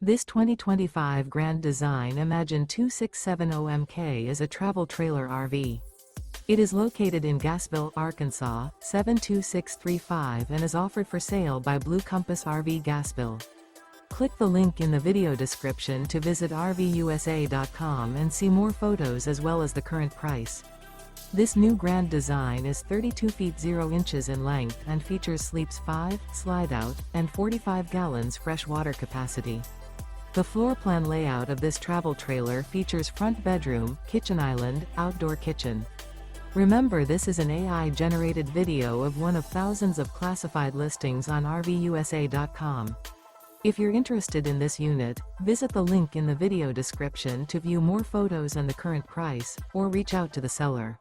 This 2025 Grand Design Imagine 2670MK is a travel trailer RV. It is located in Gassville, Arkansas, 72635 and is offered for sale by Blue Compass RV Gassville. Click the link in the video description to visit RVUSA.com and see more photos as well as the current price. This new Grand Design is 32 feet 0 inches in length and features sleeps 5, Slideout, and 45 gallons fresh water capacity. The floor plan layout of this travel trailer features front bedroom, kitchen island, outdoor kitchen. Remember, this is an AI-generated video of one of thousands of classified listings on RVUSA.com. If you're interested in this unit, visit the link in the video description to view more photos and the current price, or reach out to the seller.